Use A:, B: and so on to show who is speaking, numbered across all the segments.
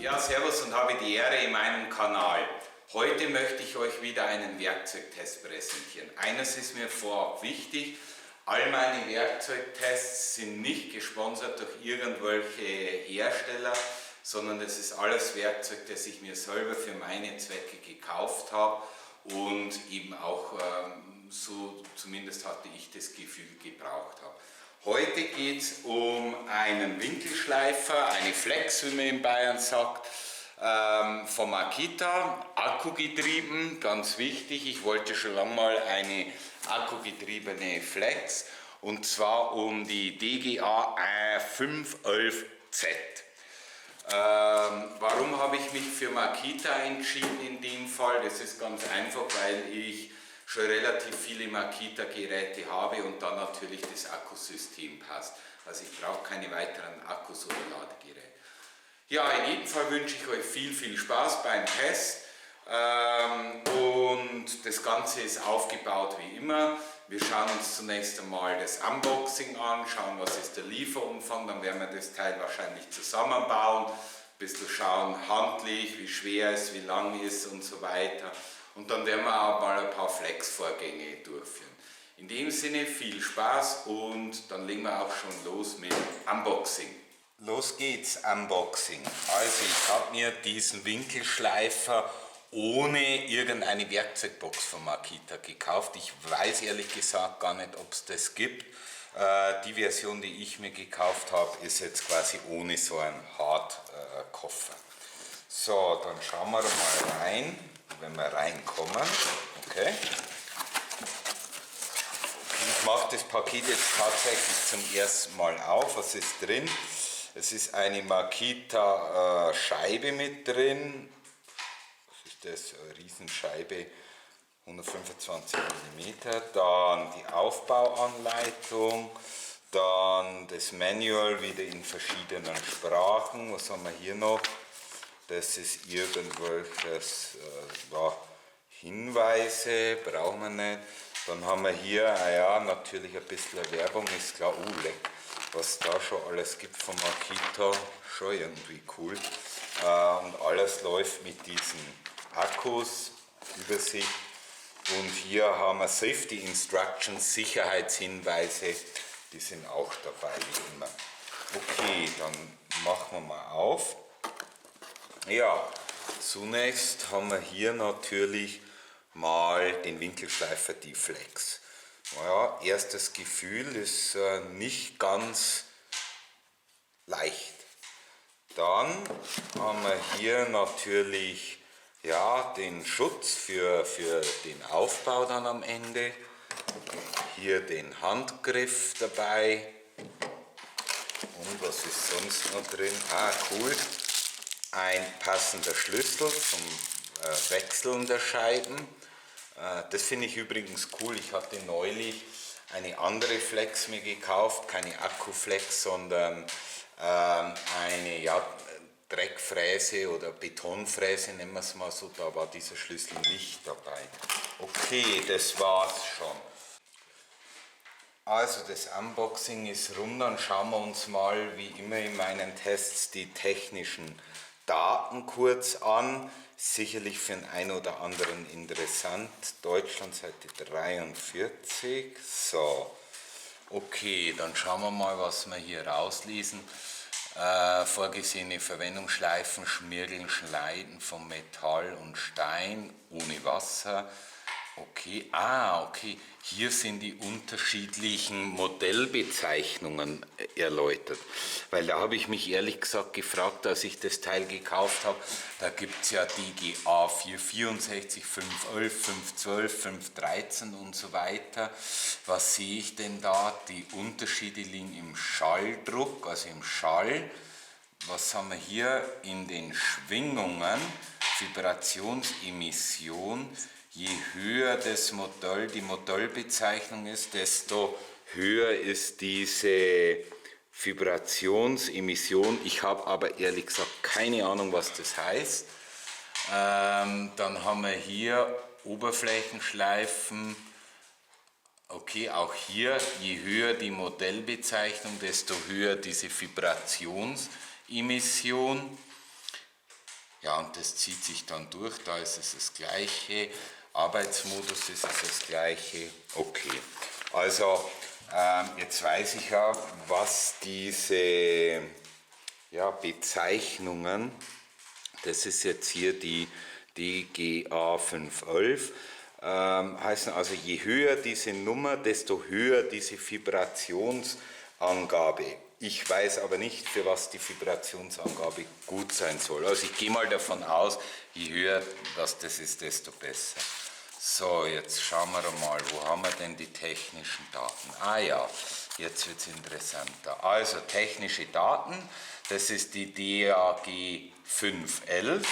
A: Ja, servus und habe die Ehre in meinem Kanal. Heute möchte ich euch wieder einen Werkzeugtest präsentieren. Eines ist mir vorab wichtig: all meine Werkzeugtests sind nicht gesponsert durch irgendwelche Hersteller, sondern das ist alles Werkzeug, das ich mir selber für meine Zwecke gekauft habe und eben auch so, zumindest hatte ich das Gefühl, gebraucht habe. Heute geht es um einen Winkelschleifer, eine Flex, wie man in Bayern sagt, von Makita, akkugetrieben, ganz wichtig. Ich wollte schon lange mal eine akkugetriebene Flex, und zwar um die DGA 511Z. Warum habe ich mich für Makita entschieden in dem Fall? Das ist ganz einfach, weil ich schon relativ viele Makita-Geräte habe und dann natürlich das Akkusystem passt. Also ich brauche keine weiteren Akkus oder Ladegeräte. Ja, in jedem Fall wünsche ich euch viel Spaß beim Test. Und das Ganze ist aufgebaut wie immer. Wir schauen uns zunächst einmal das Unboxing an, schauen, was ist der Lieferumfang, dann werden wir das Teil wahrscheinlich zusammenbauen, ein bisschen schauen handlich, wie schwer es, wie lang ist und so weiter. Und dann werden wir auch mal ein paar Flex-Vorgänge durchführen. In dem Sinne viel Spaß und dann legen wir auch schon los mit Unboxing. Los geht's, Unboxing. Also ich habe mir diesen Winkelschleifer ohne irgendeine Werkzeugbox von Makita gekauft. Ich weiß ehrlich gesagt gar nicht, ob es das gibt. Die Version, die ich mir gekauft habe, ist jetzt quasi ohne so einen Hardkoffer. So, dann schauen wir mal rein, wenn wir reinkommen. Okay. Ich mache das Paket jetzt tatsächlich zum ersten Mal auf. Was ist drin? Es ist eine Makita Scheibe mit drin. Was ist das? Eine Riesenscheibe, 125 mm. Dann die Aufbauanleitung. Dann das Manual wieder in verschiedenen Sprachen. Was haben wir hier noch? Das ist irgendwelches Hinweise, brauchen wir nicht. Dann haben wir hier, ja, natürlich ein bisschen Werbung, ist klar, leck, was da schon alles gibt von Makita, schon irgendwie cool. Und alles läuft mit diesen Akkus, Übersicht. Und hier haben wir Safety Instructions, Sicherheitshinweise, die sind auch dabei, wie immer. Okay, dann machen wir mal auf. Ja, zunächst haben wir hier natürlich mal den Winkelschleifer, die Flex. Naja, erstes Gefühl ist nicht ganz leicht. Dann haben wir hier natürlich den Schutz für den Aufbau dann am Ende. Hier den Handgriff dabei. Und was ist sonst noch drin? Cool. Ein passender Schlüssel zum Wechseln der Scheiben. Das finde ich übrigens cool. Ich hatte neulich eine andere Flex mir gekauft, keine Akkuflex, sondern eine Dreckfräse oder Betonfräse, nennen wir es mal so. Da war dieser Schlüssel nicht dabei. Okay, das war's schon. Also das Unboxing ist rum, dann schauen wir uns mal wie immer in meinen Tests die technischen Daten kurz an. Sicherlich für den einen oder anderen interessant. Deutschland Seite 43. So, okay, dann schauen wir mal, was wir hier rauslesen. Vorgesehene Verwendungsschleifen, Schmirgeln, Schneiden von Metall und Stein ohne Wasser. Okay, okay, hier sind die unterschiedlichen Modellbezeichnungen erläutert, weil da habe ich mich ehrlich gesagt gefragt, als ich das Teil gekauft habe, da gibt es ja die GA 464, 511, 512, 513 und so weiter. Was sehe ich denn da? Die Unterschiede liegen im Schalldruck, also im Schall. Was haben wir hier in den Schwingungen? Vibrationsemission. Je höher das Modell, die Modellbezeichnung ist, desto höher ist diese Vibrationsemission. Ich habe aber ehrlich gesagt keine Ahnung, was das heißt. Dann haben wir hier Oberflächenschleifen. Okay, auch hier, je höher die Modellbezeichnung, desto höher diese Vibrationsemission. Ja, und das zieht sich dann durch, da ist es das gleiche, Arbeitsmodus ist es das gleiche. Okay, also jetzt weiß ich ja, was diese Bezeichnungen, das ist jetzt hier die DGA 511, heißen also, je höher diese Nummer, desto höher diese Vibrationsangabe. Ich weiß aber nicht, für was die Vibrationsangabe gut sein soll. Also ich gehe mal davon aus, je höher das ist, desto besser. So, jetzt schauen wir mal, wo haben wir denn die technischen Daten? Ah ja, jetzt wird es interessanter. Also technische Daten, das ist die DAG 511,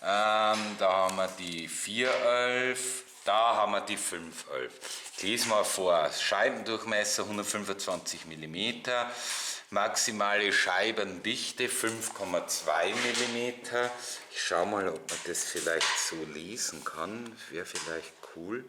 A: da haben wir die 411, da haben wir die 511. Ich lese mal vor, Scheibendurchmesser 125 mm, maximale Scheibendichte 5,2 mm. Ich schaue mal, ob man das vielleicht so lesen kann, wäre vielleicht cool.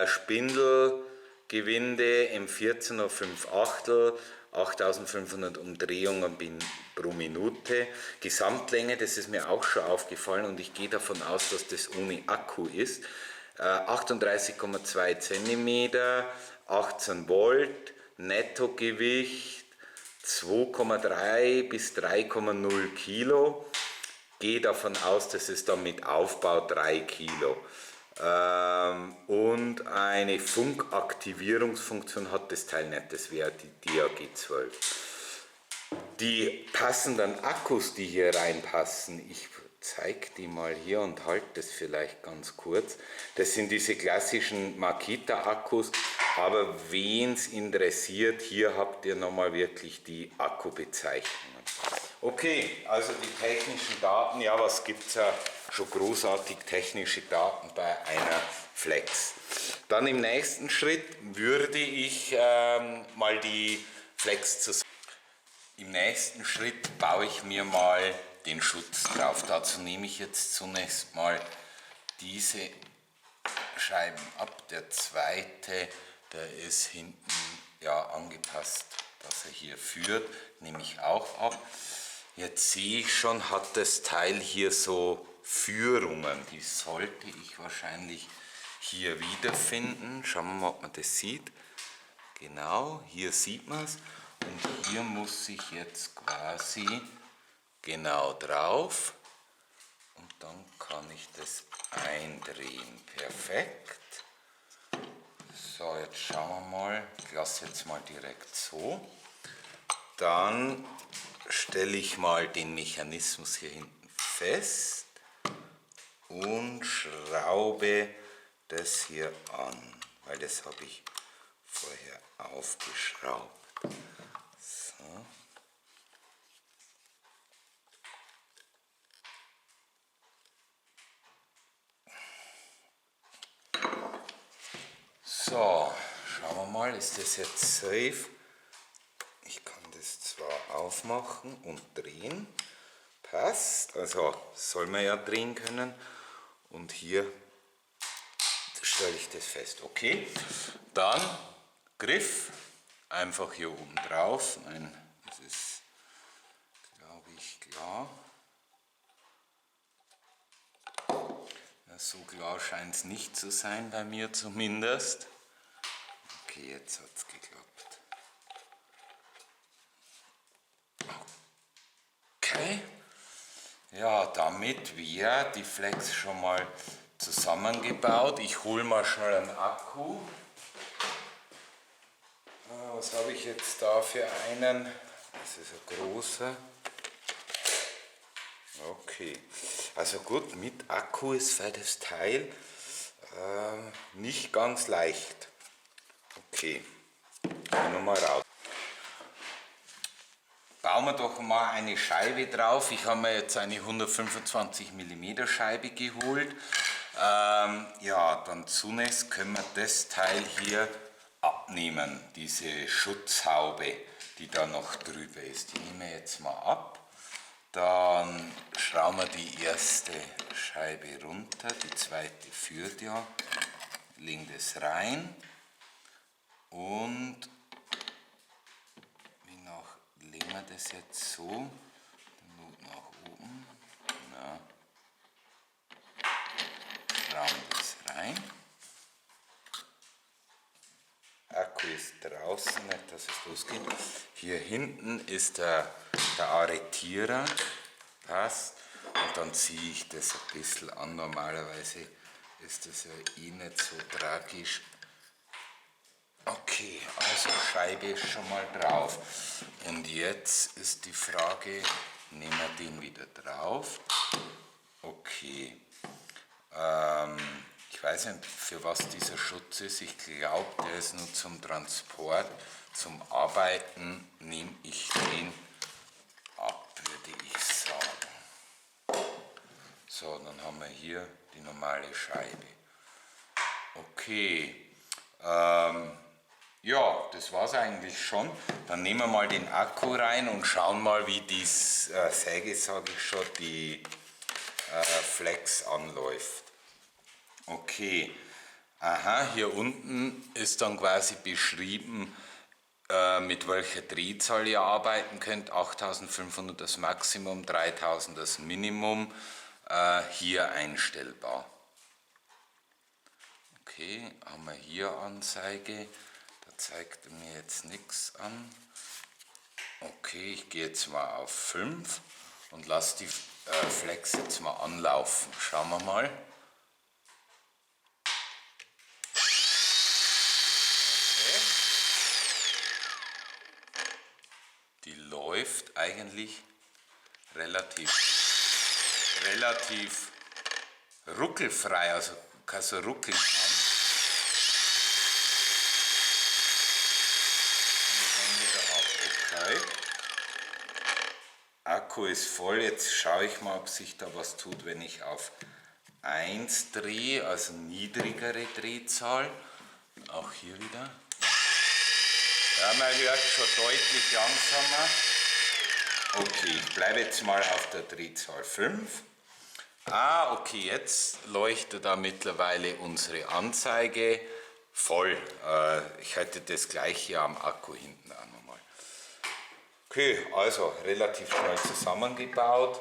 A: Spindelgewinde M14 auf 5 Achtel, 8500 Umdrehungen pro Minute. Gesamtlänge, das ist mir auch schon aufgefallen und ich gehe davon aus, dass das ohne Akku ist. 38,2 cm, 18 Volt, Nettogewicht 2,3 bis 3,0 Kilo. Gehe davon aus, dass es dann mit Aufbau 3 Kilo. Und eine Funkaktivierungsfunktion hat das Teil nicht, das wäre die DAG 12. Die passenden Akkus, die hier reinpassen, ich zeige die mal hier und halte das vielleicht ganz kurz. Das sind diese klassischen Makita-Akkus, aber wen es interessiert, hier habt ihr nochmal wirklich die Akkubezeichnungen. Okay, also die technischen Daten, ja, was gibt es ja schon großartig technische Daten bei einer Flex. Dann im nächsten Schritt würde ich mal die Flex zusammen. Im nächsten Schritt baue ich mir mal den Schutz drauf. Dazu nehme ich jetzt zunächst mal diese Scheiben ab. Der zweite, der ist hinten ja angepasst, dass er hier führt, nehme ich auch ab. Jetzt sehe ich schon, hat das Teil hier so Führungen. Die sollte ich wahrscheinlich hier wiederfinden. Schauen wir mal, ob man das sieht. Genau, hier sieht man es. Und hier muss ich jetzt quasi genau drauf. Und dann kann ich das eindrehen. Perfekt. So, jetzt schauen wir mal. Ich lasse jetzt mal direkt so. Dann stelle ich mal den Mechanismus hier hinten fest und schraube das hier an, weil das habe ich vorher aufgeschraubt. So. So, schauen wir mal, ist das jetzt safe? Ich kann das zwar aufmachen und drehen, passt, also soll man ja drehen können und hier stelle ich das fest. Okay, dann Griff, einfach hier oben drauf, nein, das ist glaube ich klar. Ja, so klar scheint es nicht zu sein, bei mir zumindest. Okay, jetzt hat es geklappt. Okay, ja, damit wäre die Flex schon mal zusammengebaut. Ich hole mal schnell einen Akku. Was habe ich jetzt da für einen? Das ist ein großer. Okay, also gut, mit Akku ist für das Teil nicht ganz leicht. Okay, gehen wir mal raus. Bauen wir doch mal eine Scheibe drauf. Ich habe mir jetzt eine 125 mm Scheibe geholt. Ja, dann zunächst können wir das Teil hier abnehmen, diese Schutzhaube, die da noch drüber ist. Die nehmen wir jetzt mal ab. Dann schrauben wir die erste Scheibe runter, die zweite führt ja, legen das rein und legen wir das jetzt so, den Not nach oben, dass es losgeht. Hier hinten ist der Arretierer, passt. Und dann ziehe ich das ein bisschen an. Normalerweise ist das ja eh nicht so tragisch. Okay, also Scheibe ist schon mal drauf. Und jetzt ist die Frage, nehmen wir den wieder drauf. Okay. Ich weiß nicht, für was dieser Schutz ist. Ich glaube, der ist nur zum Transport. Zum Arbeiten nehme ich den ab, würde ich sagen. So, dann haben wir hier die normale Scheibe. Okay. Ja, das war es eigentlich schon. Dann nehmen wir mal den Akku rein und schauen mal, wie die Säge, sage ich schon, die Flex anläuft. Okay, aha, hier unten ist dann quasi beschrieben, mit welcher Drehzahl ihr arbeiten könnt. 8500 das Maximum, 3000 das Minimum, hier einstellbar. Okay, haben wir hier Anzeige, da zeigt er mir jetzt nichts an. Okay, ich gehe jetzt mal auf 5 und lasse die Flex jetzt mal anlaufen. Schauen wir mal. Okay. Die läuft eigentlich relativ ruckelfrei, also kann so ruckeln an. Okay. Akku ist voll, jetzt schaue ich mal, ob sich da was tut, wenn ich auf 1 drehe, also niedrigere Drehzahl. Auch hier wieder. Ja, man hört schon deutlich langsamer. Okay, ich bleibe jetzt mal auf der Drehzahl 5. Ah, okay, jetzt leuchtet da mittlerweile unsere Anzeige voll. Ich hätte das gleich hier am Akku hinten auch nochmal. Okay, also relativ schnell zusammengebaut.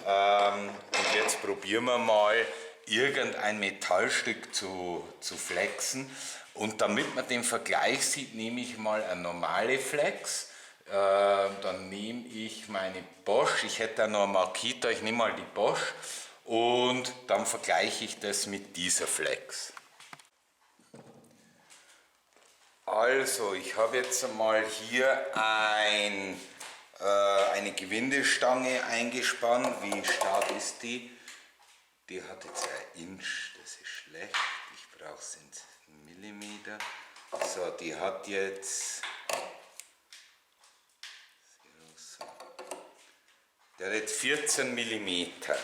A: Und jetzt probieren wir mal, irgendein Metallstück zu flexen. Und damit man den Vergleich sieht, nehme ich mal eine normale Flex. Dann nehme ich meine Bosch. Ich hätte da noch eine Makita, ich nehme mal die Bosch. Und dann vergleiche ich das mit dieser Flex. Also, ich habe jetzt einmal hier eine Gewindestange eingespannt. Wie stark ist die? Die hat jetzt 1 Inch, das ist schlecht. Ich brauche es in Millimeter. So, die hat jetzt. Der hat jetzt 14 Millimeter.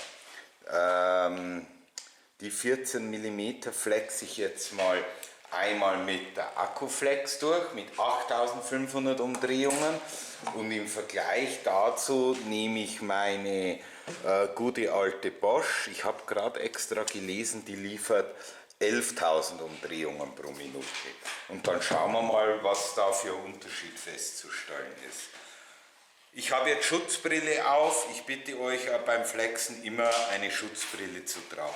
A: Die 14 mm flex ich jetzt mal einmal mit der Akkuflex durch, mit 8500 Umdrehungen, und im Vergleich dazu nehme ich meine gute alte Bosch. Ich habe gerade extra gelesen, die liefert 11.000 Umdrehungen pro Minute. Und dann schauen wir mal, was da für ein Unterschied festzustellen ist. Ich habe jetzt Schutzbrille auf. Ich bitte euch beim Flexen immer eine Schutzbrille zu tragen.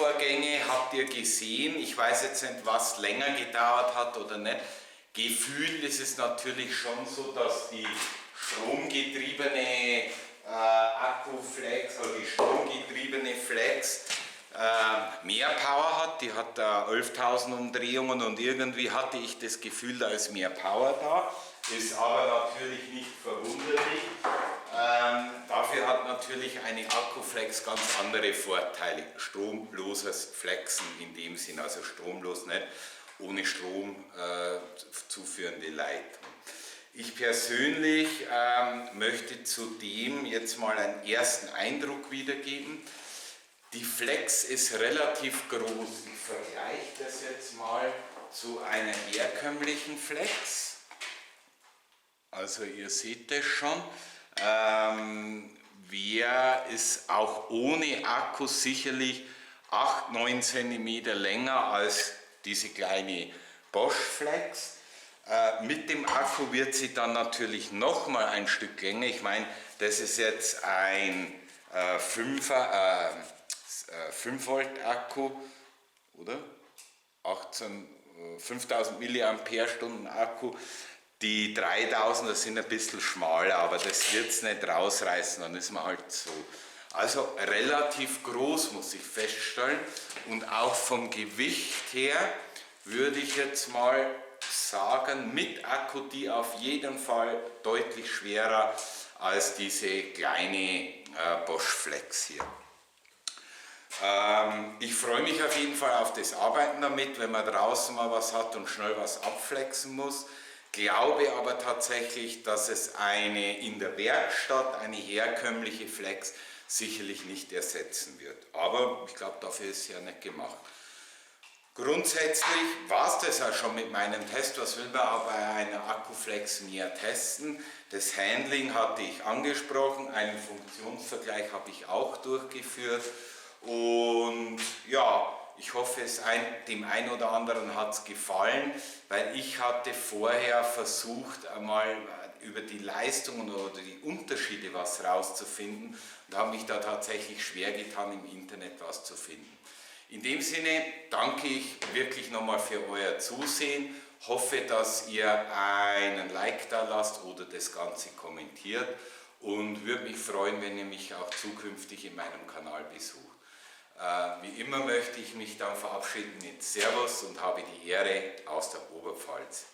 A: Vorgänge habt ihr gesehen. Ich weiß jetzt nicht, was länger gedauert hat oder nicht. Gefühlt ist es natürlich schon so, dass die stromgetriebene Akkuflex oder die stromgetriebene Flex mehr Power hat. Die hat 11.000 Umdrehungen und irgendwie hatte ich das Gefühl, da ist mehr Power da. Ist aber natürlich nicht verwunderlich. Dafür hat natürlich eine Akkuflex ganz andere Vorteile. Stromloses Flexen in dem Sinn, also stromlos nicht, ohne Strom zuführende Leitung. Ich persönlich möchte zudem jetzt mal einen ersten Eindruck wiedergeben. Die Flex ist relativ groß. Ich vergleiche das jetzt mal zu einer herkömmlichen Flex. Also ihr seht das schon. Ist auch ohne Akku sicherlich 8-9 cm länger als diese kleine Bosch Flex. Mit dem Akku wird sie dann natürlich noch mal ein Stück länger. Ich meine, das ist jetzt ein 5 Volt Akku, oder? 5000 mAh Akku. Die 3000er sind ein bisschen schmaler, aber das wird es nicht rausreißen, dann ist man halt so. Also relativ groß, muss ich feststellen. Und auch vom Gewicht her würde ich jetzt mal sagen, mit Akku die auf jeden Fall deutlich schwerer als diese kleine Bosch Flex hier. Ich freue mich auf jeden Fall auf das Arbeiten damit, wenn man draußen mal was hat und schnell was abflexen muss. Glaube aber tatsächlich, dass es in der Werkstatt eine herkömmliche Flex sicherlich nicht ersetzen wird. Aber ich glaube, dafür ist sie ja nicht gemacht. Grundsätzlich war es das auch schon mit meinem Test. Was will man aber bei einer Akkuflex mehr testen? Das Handling hatte ich angesprochen, einen Funktionsvergleich habe ich auch durchgeführt. Und ja, ich hoffe, dem einen oder anderen hat es gefallen, weil ich hatte vorher versucht, einmal über die Leistungen oder die Unterschiede was rauszufinden und habe mich da tatsächlich schwer getan, im Internet was zu finden. In dem Sinne danke ich wirklich nochmal für euer Zusehen, hoffe, dass ihr einen Like da lasst oder das Ganze kommentiert und würde mich freuen, wenn ihr mich auch zukünftig in meinem Kanal besucht. Wie immer möchte ich mich dann verabschieden mit Servus und habe die Ehre aus der Oberpfalz.